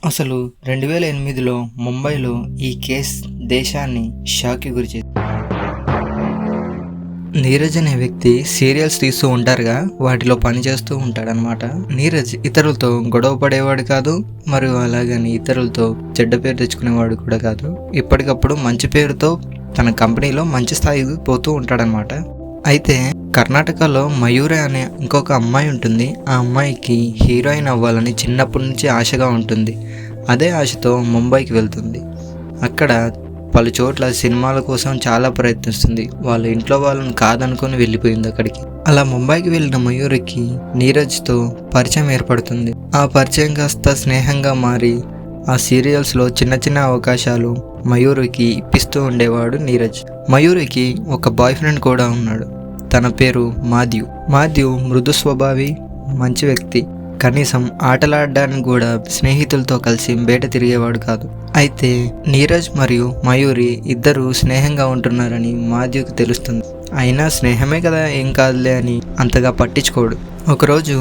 అసలు 2008లో ముంబైలో ఈ కేస్ దేశాన్ని షాక్‌కి గురిచేసింది. నీరజ్ అనే వ్యక్తి సీరియల్స్ తీస్తూ ఉంటారుగా, వాటిలో పనిచేస్తూ ఉంటాడనమాట. నీరజ్ ఇతరులతో గొడవ పడేవాడు కాదు, మరియు అలాగని ఇతరులతో చెడ్డ పేరు తెచ్చుకునేవాడు కూడా కాదు. ఇప్పటికప్పుడు మంచి పేరుతో తన కంపెనీలో మంచి స్థాయికి పోతూ ఉంటాడనమాట. అయితే కర్ణాటకలో మయూరి అనే ఇంకొక అమ్మాయి ఉంటుంది. ఆ అమ్మాయికి హీరోయిన్ అవ్వాలని చిన్నప్పటి నుంచి ఆశగా ఉంటుంది. అదే ఆశతో ముంబైకి వెళ్తుంది. అక్కడ పలు చోట్ల సినిమాల కోసం చాలా ప్రయత్నిస్తుంది. వాళ్ళ ఇంట్లో వాళ్ళని కాదనుకొని వెళ్ళిపోయింది అక్కడికి. అలా ముంబైకి వెళ్ళిన మయూరికి నీరజ్తో పరిచయం ఏర్పడుతుంది. ఆ పరిచయం కాస్త స్నేహంగా మారి ఆ సీరియల్స్లో చిన్న చిన్న అవకాశాలు మయూరికి ఇప్పిస్తూ ఉండేవాడు నీరజ్. మయూరికి ఒక బాయ్ ఫ్రెండ్ కూడా ఉన్నాడు. తన పేరు మాథ్యూ మృదు స్వభావి, మంచి వ్యక్తి. కనీసం ఆటలాడడానికి కూడా స్నేహితులతో కలిసి బయట తిరిగేవాడు కాదు. అయితే నీరజ్ మరియు మయూరి ఇద్దరు స్నేహంగా ఉంటున్నారని మాథ్యూకి తెలుస్తుంది. అయినా స్నేహమే కదా, ఏం కాదులే అని అంతగా పట్టించుకోడు. ఒకరోజు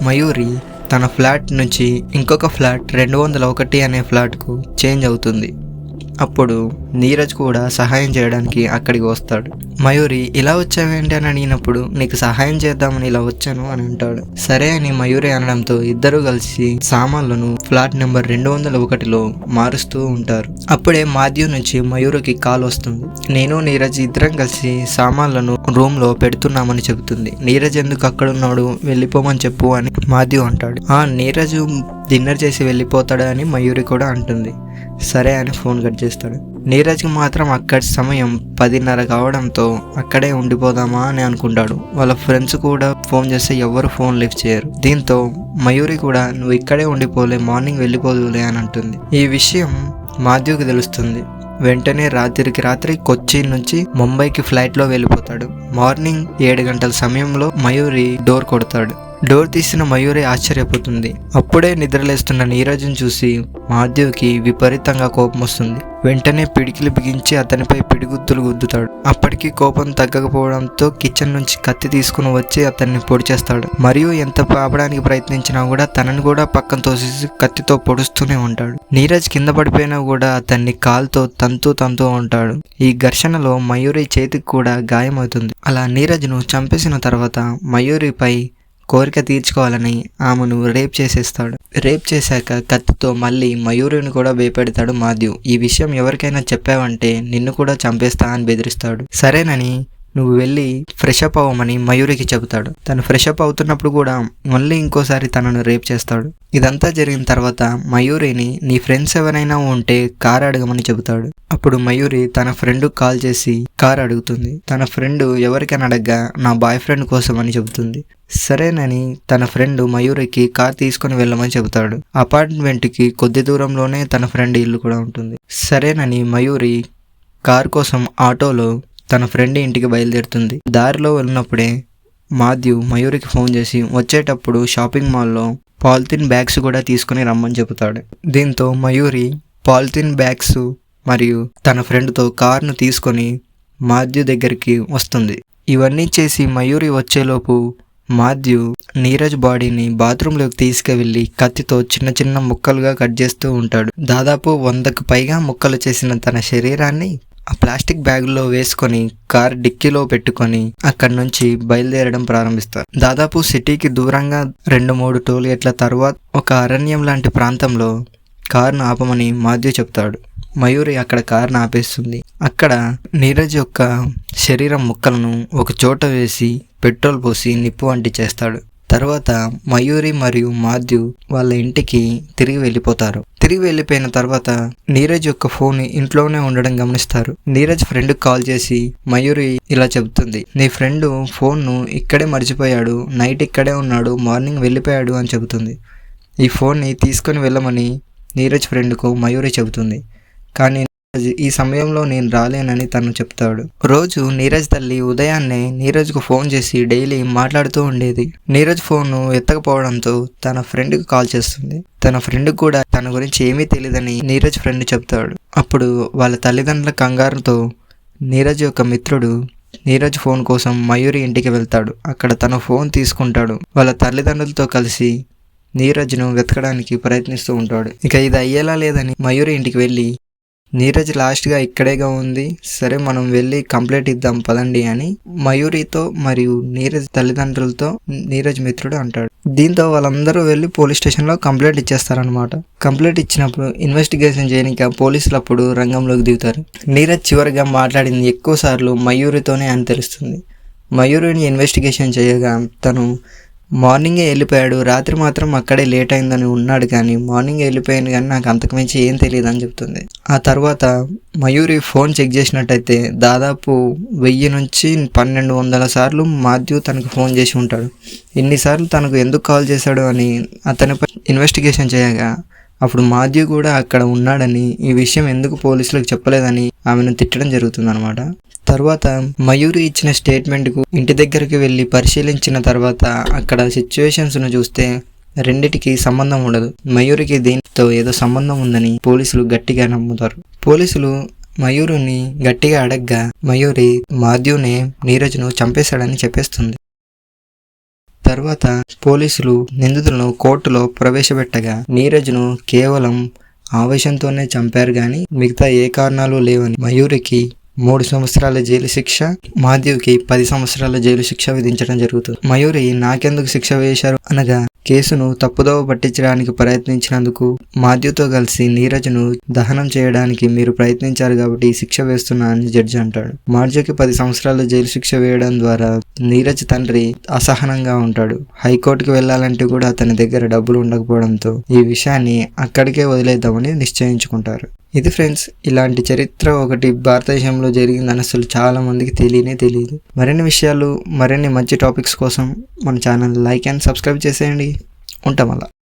మయూరి తన ఫ్లాట్ నుంచి ఇంకొక ఫ్లాట్ 201 అనే ఫ్లాట్కు చేంజ్ అవుతుంది. అప్పుడు నీరజ్ కూడా సహాయం చేయడానికి అక్కడికి వస్తాడు. మయూరి ఇలా వచ్చావేంటి అని అడిగినప్పుడు, నీకు సహాయం చేద్దామని ఇలా వచ్చాను అని అంటాడు. సరే అని మయూరి అనడంతో ఇద్దరు కలిసి సామాన్లను ఫ్లాట్ నెంబర్ 201లో మారుస్తూ ఉంటారు. అప్పుడే మాథ్యూ నుంచి మయూరికి కాల్ వస్తుంది. నేను నీరజ్ ఇద్దరం కలిసి సామాన్లను రూమ్ లో పెడుతున్నామని చెబుతుంది. నీరజ్ ఎందుకు అక్కడ ఉన్నాడు, వెళ్ళిపోమని చెప్పు అని మాథ్యూ అంటాడు. నీరజ్ డిన్నర్ చేసి వెళ్ళిపోతాడు అని మయూరి కూడా అంటుంది. సరే అని ఫోన్ కట్ చేస్తాడు. నీరజ్కి మాత్రం అక్కడి సమయం 10:30 కావడంతో అక్కడే ఉండిపోదామా అని అనుకుంటాడు. వాళ్ళ ఫ్రెండ్స్ కూడా ఫోన్ చేస్తే ఎవరు ఫోన్ లిఫ్ట్ చేయరు. దీంతో మయూరి కూడా నువ్వు ఇక్కడే ఉండిపోలే, మార్నింగ్ వెళ్ళిపోదులే అని అంటుంది. ఈ విషయం మాథ్యూకి తెలుస్తుంది. వెంటనే రాత్రి కొచ్చిన్ నుంచి ముంబైకి ఫ్లైట్లో వెళ్ళిపోతాడు. మార్నింగ్ 7 గంటల సమయంలో మయూరి డోర్ కొడతాడు. డోర్ తీసిన మయూరి ఆశ్చర్యపోతుంది. అప్పుడే నిద్రలేస్తున్న నీరజ్ని చూసి మాథ్యూకి విపరీతంగా కోపం వస్తుంది. వెంటనే పిడికిలు బిగించి అతనిపై పిడిగుద్దులు గుద్దుతాడు. అప్పటికి కోపం తగ్గకపోవడంతో కిచెన్ నుంచి కత్తి తీసుకుని వచ్చి అతన్ని పొడి చేస్తాడు. మరియు ఎంత పాపడానికి ప్రయత్నించినా కూడా తనని కూడా పక్కన తోసేసి కత్తితో పొడుస్తూనే ఉంటాడు. నీరజ్ కింద పడిపోయినా కూడా అతన్ని కాల్తో తంతూ ఉంటాడు. ఈ ఘర్షణలో మయూరి చేతికి కూడా గాయమవుతుంది. అలా నీరజ్ను చంపేసిన తర్వాత మయూరిపై కోరిక తీర్చుకోవాలని ఆమెను రేప్ చేసేస్తాడు. రేప్ చేశాక కత్తితో మళ్ళీ మయూరిని కూడా భయపెడతాడు మాథ్యూ. ఈ విషయం ఎవరికైనా చెప్పావంటే నిన్ను కూడా చంపేస్తా అని బెదిరిస్తాడు. సరేనని నువ్వు వెళ్ళి ఫ్రెష్ అప్ అవ్వమని మయూరికి చెబుతాడు. తను ఫ్రెష్ అప్ అవుతున్నప్పుడు కూడా మళ్ళీ ఇంకోసారి తనను రేప్ చేస్తాడు. ఇదంతా జరిగిన తర్వాత మయూరిని నీ ఫ్రెండ్స్ ఎవరైనా ఉంటే కార్ అడగమని చెబుతాడు. అప్పుడు మయూరి తన ఫ్రెండ్ కాల్ చేసి కార్ అడుగుతుంది. తన ఫ్రెండ్ ఎవరికైనా అడగ్గా నా బాయ్ ఫ్రెండ్ కోసం అని చెబుతుంది. సరేనని తన ఫ్రెండ్ మయూరికి కార్ తీసుకుని వెళ్ళమని చెబుతాడు. అపార్ట్మెంట్కి కొద్ది దూరంలోనే తన ఫ్రెండ్ ఇల్లు కూడా ఉంటుంది. సరేనని మయూరి కార్ కోసం ఆటోలో తన ఫ్రెండ్ ఇంటికి బయలుదేరుతుంది. దారిలో వెళ్ళినప్పుడే మాథ్యూ మయూరికి ఫోన్ చేసి వచ్చేటప్పుడు షాపింగ్ మాల్లో పాలిథిన్ బ్యాగ్స్ కూడా తీసుకుని రమ్మని చెబుతాడు. దీంతో మయూరి పాలిథిన్ బ్యాగ్స్ మరియు తన ఫ్రెండ్తో కార్ను తీసుకొని మాథ్యూ దగ్గరికి వస్తుంది. ఇవన్నీ చేసి మయూరి వచ్చేలోపు మాథ్యూ నీరజ్ బాడీని బాత్రూంలోకి తీసుకువెళ్ళి కత్తితో చిన్న ముక్కలుగా కట్ చేస్తూ ఉంటాడు. దాదాపు 100కు పైగా ముక్కలు చేసిన తన శరీరాన్ని ఆ ప్లాస్టిక్ బ్యాగుల్లో వేసుకొని కార్ డిక్కీలో పెట్టుకొని అక్కడి నుంచి బయలుదేరడం ప్రారంభిస్తారు. దాదాపు సిటీకి దూరంగా 2-3 టోల్ గేట్ల తర్వాత ఒక అరణ్యం లాంటి ప్రాంతంలో కార్ను ఆపమని మాథ్యూ చెప్తాడు. మయూరి అక్కడ కార్ను ఆపేస్తుంది. అక్కడ నీరజ్ యొక్క శరీరం ముక్కలను ఒక చోట వేసి పెట్రోల్ పోసి నిప్పు అంటించేస్తాడు. తర్వాత మయూరి మరియు మాథ్యూ వాళ్ళ ఇంటికి తిరిగి వెళ్ళిపోతారు. తిరిగి వెళ్ళిపోయిన తర్వాత నీరజ్ యొక్క ఫోన్ ఇంట్లోనే ఉండడం గమనిస్తారు. నీరజ్ ఫ్రెండ్కి కాల్ చేసి మయూరి ఇలా చెబుతుంది, నీ ఫ్రెండ్ ఫోన్ను ఇక్కడే మర్చిపోయాడు, నైట్ ఇక్కడే ఉన్నాడు, మార్నింగ్ వెళ్ళిపోయాడు అని చెబుతుంది. ఈ ఫోన్ని తీసుకొని వెళ్ళమని నీరజ్ ఫ్రెండ్కు మయూరి చెబుతుంది. కానీ ఈ సమయంలో నేను రాలేనని తను చెప్తాడు. రోజు నీరజ్ తల్లి ఉదయాన్నే నీరజ్కు ఫోన్ చేసి డైలీ మాట్లాడుతూ ఉండేది. నీరజ్ ఫోన్ను ఎత్తకపోవడంతో తన ఫ్రెండ్కి కాల్ చేస్తుంది. తన ఫ్రెండ్ కూడా తన గురించి ఏమీ తెలియదని నీరజ్ ఫ్రెండ్ చెప్తాడు. అప్పుడు వాళ్ళ తల్లిదండ్రుల కంగారుతో నీరజ్ యొక్క మిత్రుడు నీరజ్ ఫోన్ కోసం మయూరి ఇంటికి వెళ్తాడు. అక్కడ తన ఫోన్ తీసుకుంటాడు. వాళ్ళ తల్లిదండ్రులతో కలిసి నీరజ్ను వెతకడానికి ప్రయత్నిస్తూ ఉంటాడు. ఇక ఇది అయ్యేలా లేదని మయూరి ఇంటికి వెళ్ళి నీరజ్ లాస్ట్గా ఇక్కడేగా ఉంది, సరే మనం వెళ్ళి కంప్లైంట్ ఇద్దాం పదండి అని మయూరితో మరియు నీరజ్ తల్లిదండ్రులతో నీరజ్ మిత్రుడు అంటాడు. దీంతో వాళ్ళందరూ వెళ్ళి పోలీస్ స్టేషన్లో కంప్లైంట్ ఇచ్చేస్తారనమాట. కంప్లైంట్ ఇచ్చినప్పుడు ఇన్వెస్టిగేషన్ చేయడానికి పోలీసులు అప్పుడు రంగంలోకి దిగుతారు. నీరజ్ చివరిగా మాట్లాడింది ఎక్కువ సార్లు మయూరితోనే అని తెలుస్తుంది. మయూరిని ఇన్వెస్టిగేషన్ చేయగా తను మార్నింగే వెళ్ళిపోయాడు, రాత్రి మాత్రం అక్కడే లేట్ అయిందని ఉన్నాడు, కానీ మార్నింగే వెళ్ళిపోయాను కానీ నాకు అంతకుమించి ఏం తెలియదు అని చెప్తుంది. ఆ తర్వాత మయూరి ఫోన్ చెక్ చేసినట్టయితే దాదాపు 1000 నుంచి 1200 సార్లు మాథ్యూ తనకు ఫోన్ చేసి ఉంటాడు. ఇన్నిసార్లు తనకు ఎందుకు కాల్ చేశాడు అని అతనిపై ఇన్వెస్టిగేషన్ చేయగా అప్పుడు మాథ్యూ కూడా అక్కడ ఉన్నాడని, ఈ విషయం ఎందుకు పోలీసులకు చెప్పలేదని ఆమెను తిట్టడం జరుగుతుందన్నమాట. తర్వాత మయూరి ఇచ్చిన స్టేట్మెంట్కు ఇంటి దగ్గరికి వెళ్ళి పరిశీలించిన తర్వాత అక్కడ సిచ్యువేషన్స్ను చూస్తే రెండిటికి సంబంధం ఉండదు. మయూరికి దీంతో ఏదో సంబంధం ఉందని పోలీసులు గట్టిగా నమ్ముతారు. పోలీసులు మయూరిని గట్టిగా అడగ్గా మయూరి మాథ్యూనే నీరజ్ను చంపేశాడని చెప్పేస్తుంది. తర్వాత పోలీసులు నిందితులను కోర్టులో ప్రవేశపెట్టగా నీరజ్ను కేవలం ఆవేశంతోనే చంపారు కానీ మిగతా ఏ కారణాలు లేవని మయూరికి 3 సంవత్సరాల జైలు శిక్ష, మాథ్యూకి 10 సంవత్సరాల జైలు శిక్ష విధించడం జరుగుతుంది. మయూరి నాకెందుకు శిక్ష వేశారు అనగా కేసును తప్పుదోవ పట్టించడానికి ప్రయత్నించినందుకు మాథ్యూతో కలిసి నీరజ్ను దహనం చేయడానికి మీరు ప్రయత్నించారు కాబట్టి ఈ శిక్ష వేస్తున్నా అని జడ్జి అంటాడు. మాథ్యూకి 10 సంవత్సరాల జైలు శిక్ష వేయడం ద్వారా నీరజ్ తండ్రి అసహనంగా ఉంటాడు. హైకోర్టుకు వెళ్లాలంటే కూడా అతని దగ్గర డబ్బులు ఉండకపోవడంతో ఈ విషయాన్ని అక్కడికే వదిలేద్దామని నిశ్చయించుకుంటారు. ఇది ఫ్రెండ్స్, ఇలాంటి చరిత్ర ఒకటి భారతదేశంలో జరిగిందని అసలు చాలా మందికి తెలియదు. మరిన్ని విషయాలు, మరిన్ని మంచి టాపిక్స్ కోసం మన ఛానల్ లైక్ అండ్ సబ్స్క్రైబ్ చేసేయండి. ఉంటాం అలా.